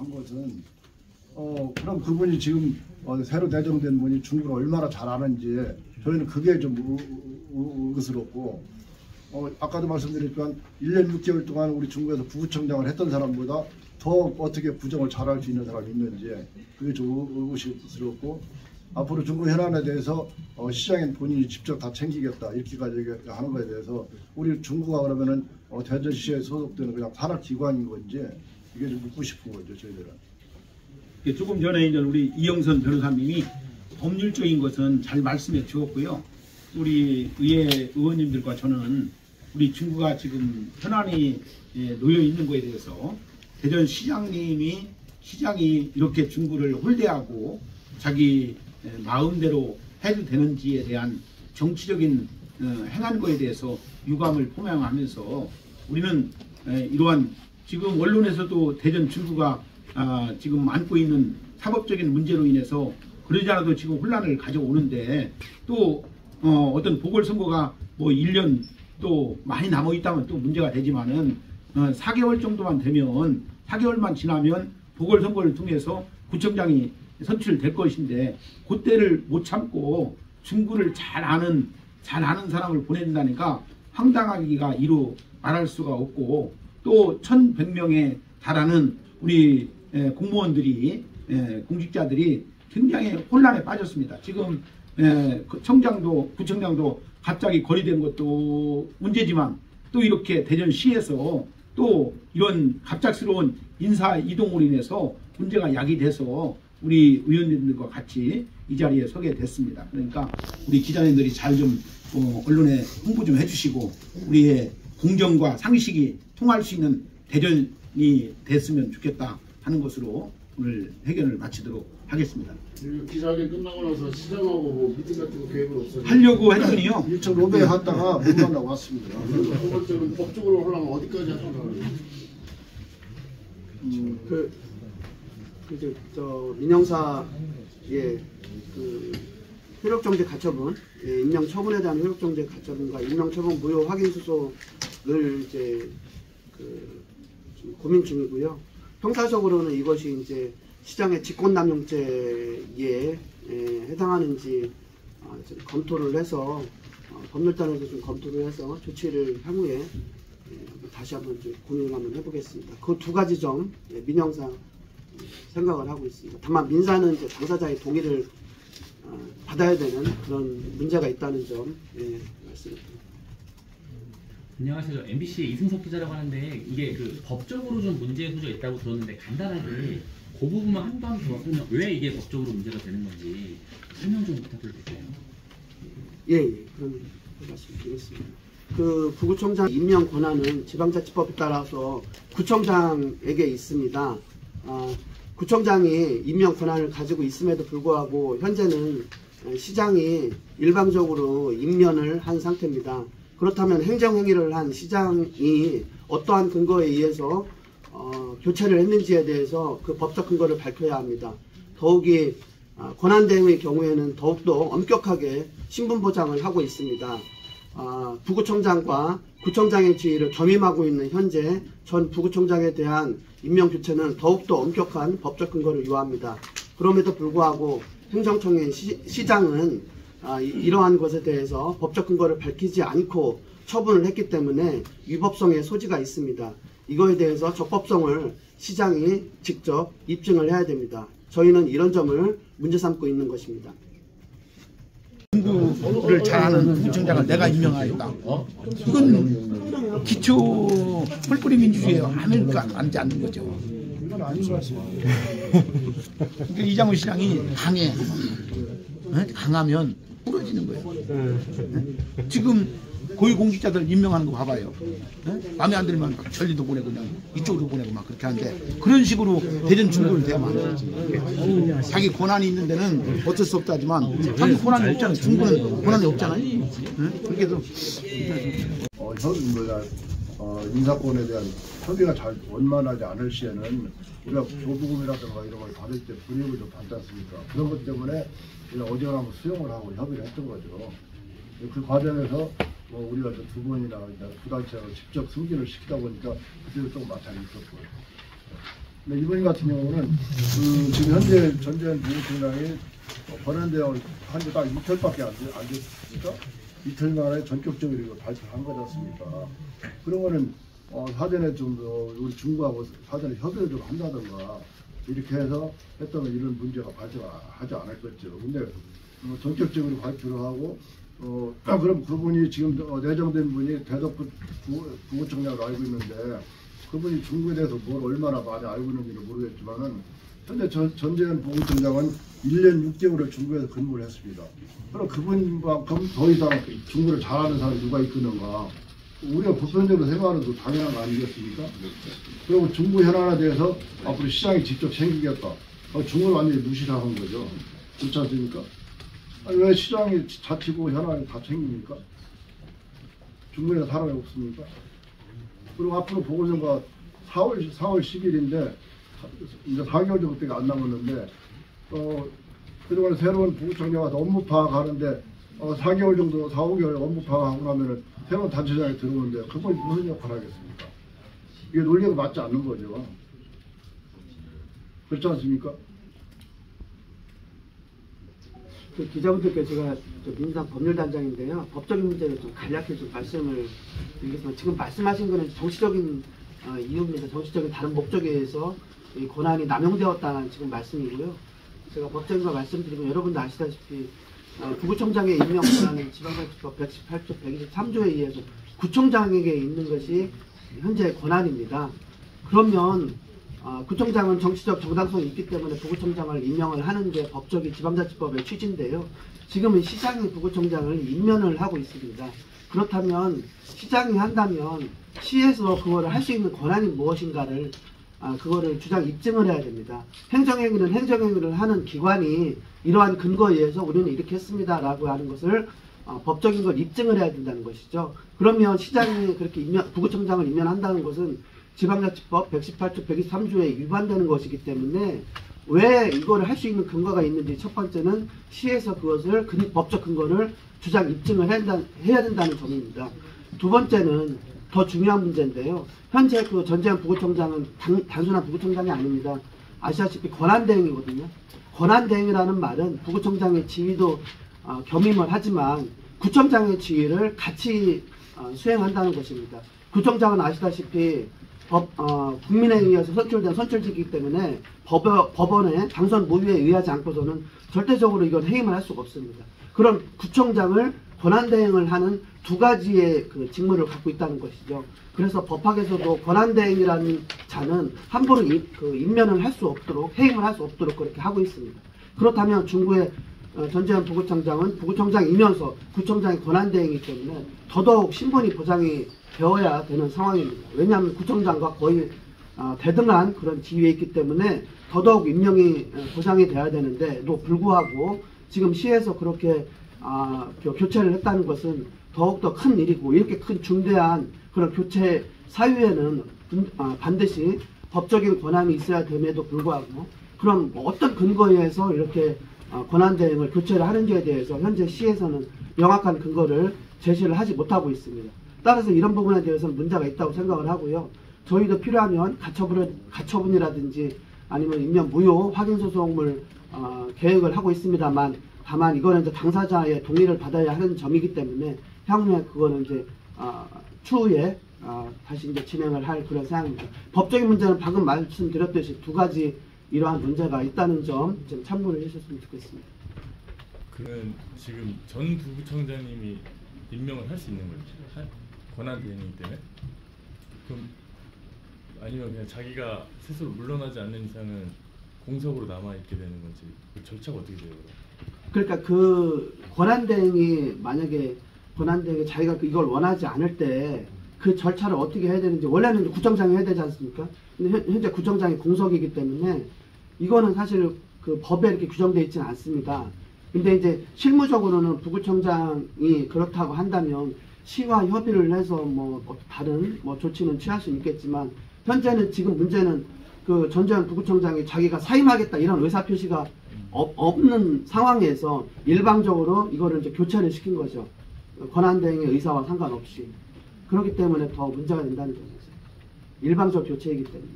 한 것은 그럼 그분이 지금 새로 내정된 분이 중국을 얼마나 잘 아는지 저희는 그게 좀 의구스럽고 아까도 말씀드렸지만 1년 6개월 동안 우리 중국에서 부구청장을 했던 사람보다 더 어떻게 부정을 잘할 수 있는 사람이 있는지 그게 좀 의구스럽고 앞으로 중국 현안에 대해서 시장인 본인이 직접 다 챙기겠다 이렇게까지 하는 거에 대해서 우리 중국가 그러면은 대전시에 소속되는 그냥 산업기관인 건지 이게 좀 묻고 싶은 거죠 저희들은. 조금 전에 이제 우리 이영선 변호사님이 법률적인 것은 잘 말씀해 주었고요. 우리 의회 의원님들과 저는 우리 중국가 지금 현안이 놓여 있는 거에 대해서 대전시장이 이렇게 중구를 홀대하고 자기 마음대로 해도 되는지에 대한 정치적인 행한 거에 대해서 유감을 표명하면서 우리는 이러한 지금 언론에서도 대전 중구가 지금 안고 있는 사법적인 문제로 인해서 그러지 않아도 지금 혼란을 가져오는데 또 어떤 보궐선거가 뭐 1년 또 많이 남아 있다면 또 문제가 되지만은 4개월 정도만 되면 4개월만 지나면 보궐선거를 통해서 구청장이 선출될 것인데 그때를 못 참고 중구를 잘 아는 사람을 보낸다니까 황당하기가 이루 말할 수가 없고 또 1100명에 달하는 우리 공무원들이 공직자들이 굉장히 혼란에 빠졌습니다. 지금 구청장도 갑자기 거리된 것도 문제지만 또 이렇게 대전시에서 또 이런 갑작스러운 인사 이동으로 인해서 문제가 야기돼서 우리 의원님들과 같이 이 자리에 서게 됐습니다. 그러니까 우리 기자님들이 잘 좀 언론에 홍보 좀 해주시고 우리의 공정과 상식이 통할 수 있는 대전이 됐으면 좋겠다 하는 것으로 오늘 회견을 마치도록 하겠습니다. 기자회견 끝나고 나서 시장하고 뭐 미팅 같은 거 계획은 없어요? 하려고 했더니요. 일정 로베 하다가 못 만나고 왔습니다. 두 번째는 법적으로 하려면 어디까지 하려고 민영사의 효력정지 가처분, 임명 처분에 대한 효력정지 가처분과 임명 처분 무효 확인 수속을 이제 고민 중이고요. 형사적으로는 이것이 이제 시장의 직권남용죄에 해당하는지 검토를 해서 법률단에서 좀 검토를 해서 조치를 향후에 다시 한번 좀 고민을 한번 해보겠습니다. 그 두 가지 점 민형사 생각을 하고 있습니다. 다만 민사는 이제 당사자의 동의를 받아야 되는 그런 문제가 있다는 점 말씀드립니다. 안녕하세요. MBC의 이승석 기자라고 하는데 이게 법적으로 좀 문제 소지가 있다고 들었는데 간단하게 그 부분만 한 번 더 설명, 왜 이게 법적으로 문제가 되는 건지 설명 좀 부탁드려도 될까요? 예, 그럼 말씀드리겠습니다. 부구청장 임명 권한은 지방자치법에 따라서 구청장에게 있습니다. 구청장이 임명 권한을 가지고 있음에도 불구하고 현재는 시장이 일방적으로 임면을 한 상태입니다. 그렇다면 행정행위를 한 시장이 어떠한 근거에 의해서 교체를 했는지에 대해서 그 법적 근거를 밝혀야 합니다. 더욱이 권한대행의 경우에는 더욱더 엄격하게 신분 보장을 하고 있습니다. 부구청장과 구청장의 지위를 겸임하고 있는 현재 전 부구청장에 대한 임명 교체는 더욱더 엄격한 법적 근거를 요합니다. 그럼에도 불구하고 행정청의 시장은 이러한 것에 대해서 법적 근거를 밝히지 않고 처분을 했기 때문에 위법성의 소지가 있습니다. 이거에 대해서 적법성을 시장이 직접 입증을 해야 됩니다. 저희는 이런 점을 문제 삼고 있는 것입니다. 중구를 잘하는 구청장을 내가 임명하였다. 이건 기초 뿔뿔이 민주주의에 앉지 않는 거죠. 이건 아닌 것 같아요. 그러니까 이장우 시장이 강하면 부러지는 거예요. 지금 고위공직자들 임명하는 거 봐봐요. 마음에 안 들면 막 전리도 보내고 그냥 이쪽으로 보내고 막 그렇게 하는데 그런 식으로 대전 중구를 대하면 안 되지. 자기 권한이 있는 데는 어쩔 수 없다지만 자기 권한이 없잖아요. 중구는 권한이 없잖아요. 그렇게 해서 인사권에 대한 협의가 잘 원만하지 않을 시에는 우리가 조부금이라든가 이런 걸 받을 때 불이익을 좀 받지 않습니까? 그런 것 때문에 우리가 어디가나 한번 수용을 하고 협의를 했던 거죠. 그 과정에서 우리가 두 번이나 두 단체로 직접 승진을 시키다 보니까 그때도 좀 마찰이 있었고요. 근데 이번 같은 경우는 지금 현재 전재현 부부총장이 권한대행을 한 지 딱 이틀밖에 안 됐으니까 이틀 만에 전격적으로 이거 발표한 거지 않습니까? 그러면은 사전에 좀 더 우리 중국하고 사전에 협의를 좀 한다든가 이렇게 해서 했다면 이런 문제가 발생하지 않았겠죠. 근데 전격적으로 발표를 하고 그럼 그분이 지금 내정된 분이 대덕 부구청장으로 알고 있는데 그분이 중국에 대해서 뭘 얼마나 많이 알고 있는지는 모르겠지만은 현재 전재현 부구청장은 1년 6개월을 중국에서 근무를 했습니다. 그럼 그분만큼 더 이상 중국을 잘하는 사람이 누가 있겠는가? 우리가 보편적으로 생각하는 것도 당연한 거 아니겠습니까? 그리고 중국 현안에 대해서 앞으로 시장이 직접 챙기겠다. 중국을 완전히 무시를 하는 거죠. 그렇지 않습니까? 아니, 왜 시장이 자치고 현안을 다 챙깁니까? 중국에 사람이 없습니까? 그리고 앞으로 보궐선거가 4월 10일인데 이제 4개월 정도밖에 안 남았는데 그동안 새로운 부구청장 와서 업무 파악하는데 4개월 정도 4, 5개월 업무 파악하고 나면은 새로운 단체장이 들어오는데 그분이 무슨 역할을 하겠습니까? 이게 논리가 맞지 않는 거죠. 그렇지 않습니까? 그 기자분들께 제가 민주당 법률단장인데요. 법적인 문제를 좀 간략히 좀 말씀을 드리겠습니다. 지금 말씀하신 거는 정치적인 이유입니다. 정치적인 다른 목적에 의해서 이 권한이 남용되었다는 지금 말씀이고요. 제가 법적인 거 말씀드리고 여러분도 아시다시피 부구청장의 임명 권한은 지방자치법 118조 123조에 의해서 구청장에게 있는 것이 현재 권한입니다. 그러면 구청장은 정치적 정당성이 있기 때문에 부구청장을 임명을 하는 게 법적인 지방자치법의 취지인데요. 지금은 시장이 부구청장을 임명을 하고 있습니다. 그렇다면 시장이 한다면 시에서 그거를 할 수 있는 권한이 무엇인가를 그거를 주장 입증을 해야 됩니다. 행정행위는 행정행위를 하는 기관이 이러한 근거에 의해서 우리는 이렇게 했습니다라고 하는 것을 법적인 걸 입증을 해야 된다는 것이죠. 그러면 시장이 그렇게 부구청장을 임명한다는 것은 지방자치법 118조 123조에 위반되는 것이기 때문에 왜 이거를 할 수 있는 근거가 있는지 첫 번째는 시에서 그것을 법적 근거를 주장 입증을 해야 된다는 점입니다. 두 번째는 더 중요한 문제인데요. 현재 그 전재현 부구청장은 단순한 부구청장이 아닙니다. 아시다시피 권한대행이거든요. 권한대행이라는 말은 부구청장의 지위도 겸임을 하지만 구청장의 지위를 같이 수행한다는 것입니다. 구청장은 아시다시피 국민에 의해서 선출된 선출직이기 때문에 법원의 당선 모의에 의하지 않고서는 절대적으로 이건 해임을 할 수가 없습니다. 그런 구청장을 권한대행을 하는 두 가지의 그 직무를 갖고 있다는 것이죠. 그래서 법학에서도 권한대행이라는 자는 함부로 임면을 할 수 없도록 해임을 할 수 없도록 그렇게 하고 있습니다. 그렇다면 중국의 전재현 부구청장은 부구청장이면서 구청장의 권한대행이기 때문에 더더욱 신분이 보장이 되어야 되는 상황입니다. 왜냐하면 구청장과 거의 대등한 그런 지위에 있기 때문에 더더욱 임명이 보장이 돼야 되는데도 불구하고 지금 시에서 그렇게 교체를 했다는 것은 더욱더 큰 일이고 이렇게 큰 중대한 그런 교체 사유에는 반드시 법적인 권한이 있어야 됨에도 불구하고 그럼 어떤 근거에 의해서 이렇게 권한대행을 교체를 하는지에 대해서 현재 시에서는 명확한 근거를 제시를 하지 못하고 있습니다. 따라서 이런 부분에 대해서는 문제가 있다고 생각을 하고요. 저희도 필요하면 가처분이라든지 아니면 임명 무효 확인소송을 계획을 하고 있습니다만 다만 이거는 이제 당사자의 동의를 받아야 하는 점이기 때문에 향후에 그거는 이제 추후에 다시 이제 진행을 할 그런 사항입니다. 법적인 문제는 방금 말씀드렸듯이 두 가지 이러한 문제가 있다는 점 좀 참고를 해주셨으면 좋겠습니다. 그는 지금 전 부부청장님이 임명을 할 수 있는 거죠? 권한대행이기 때문에? 그럼 아니면 그냥 자기가 스스로 물러나지 않는 이상은 공석으로 남아있게 되는 건지 그 절차가 어떻게 돼요? 그러니까 그 권한대행이 만약에 자기가 이걸 원하지 않을 때 그 절차를 어떻게 해야 되는지 원래는 구청장이 해야 되지 않습니까? 근데 현재 구청장이 공석이기 때문에 이거는 사실 그 법에 이렇게 규정되어 있지는 않습니다. 근데 이제 실무적으로는 부구청장이 그렇다고 한다면 시와 협의를 해서 뭐 다른 조치는 취할 수 있겠지만 현재는 지금 문제는 그 전재현 부구청장이 자기가 사임하겠다 이런 의사표시가 없는 상황에서 일방적으로 이거를 이제 교체를 시킨 거죠. 권한대행의 의사와 상관없이. 그렇기 때문에 더 문제가 된다는 점이죠. 일방적 교체이기 때문에.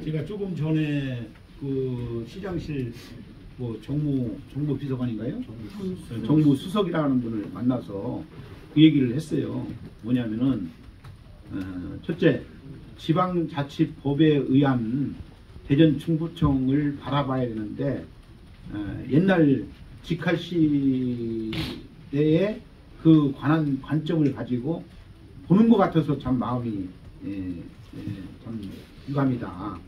제가 조금 전에 그 시장실 뭐 정무 비서관인가요? 정무 수석이라는 분을 만나서 그 얘기를 했어요. 뭐냐면은 첫째, 지방자치법에 의한 대전 충북청을 바라봐야 되는데 옛날 직할 시대에 그 관점을 가지고 보는 것 같아서 참 마음이 참 유감이다.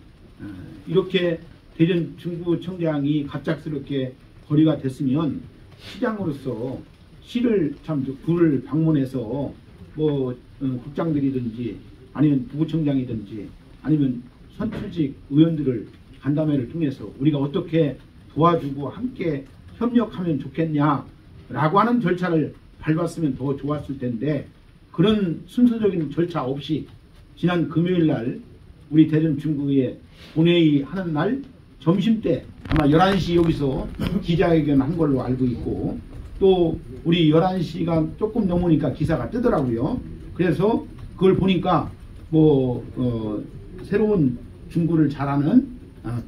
이렇게 대전 충북청장이 갑작스럽게 거리가 됐으면 시장으로서 시를 참 구를 방문해서 뭐 국장들이든지 아니면 부구청장이든지 아니면 선출직 의원들을 간담회를 통해서 우리가 어떻게 도와주고 함께 협력하면 좋겠냐라고 하는 절차를 밟았으면 더 좋았을 텐데 그런 순서적인 절차 없이 지난 금요일 날 우리 대전 중구에 본회의 하는 날 점심때 아마 11시 여기서 기자회견 한 걸로 알고 있고 또 우리 11시가 조금 넘으니까 기사가 뜨더라고요. 그래서 그걸 보니까 뭐 새로운 중구를 잘하는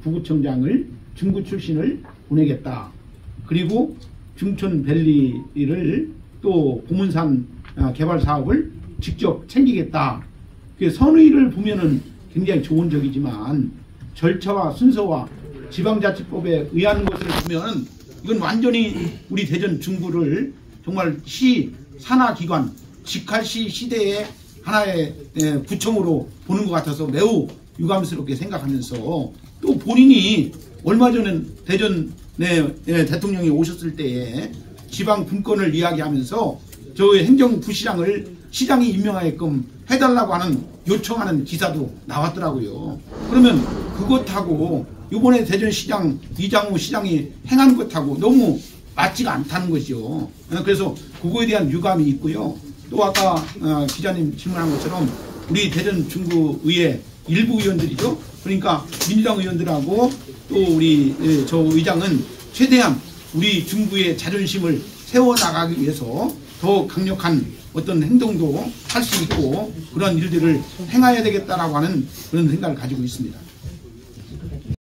부구청장을 중구 출신을 보내겠다. 그리고 중촌밸리를 또 보문산 개발 사업을 직접 챙기겠다. 그 선의를 보면은 굉장히 좋은 적이지만 절차와 순서와 지방자치법에 의한 것을 보면 이건 완전히 우리 대전 중구를 정말 시 산하기관 직할시 시대의 하나의 구청으로 보는 것 같아서 매우 유감스럽게 생각하면서 또 본인이 얼마 전에 대전 대통령이 오셨을 때에 지방 분권을 이야기하면서 저 행정부시장을 시장이 임명하게끔 해달라고 하는 요청하는 기사도 나왔더라고요. 그러면 그것하고 이번에 대전시장 이장우 시장이 행한 것하고 너무 맞지가 않다는 것이죠. 그래서 그거에 대한 유감이 있고요. 또 아까 기자님 질문한 것처럼 우리 대전 중구의회 일부 의원들이죠. 그러니까 민주당 의원들하고 또 우리 저 의장은 최대한 우리 중구의 자존심을 세워나가기 위해서 더 강력한 어떤 행동도 할 수 있고 그런 일들을 행해야 되겠다라고 하는 그런 생각을 가지고 있습니다.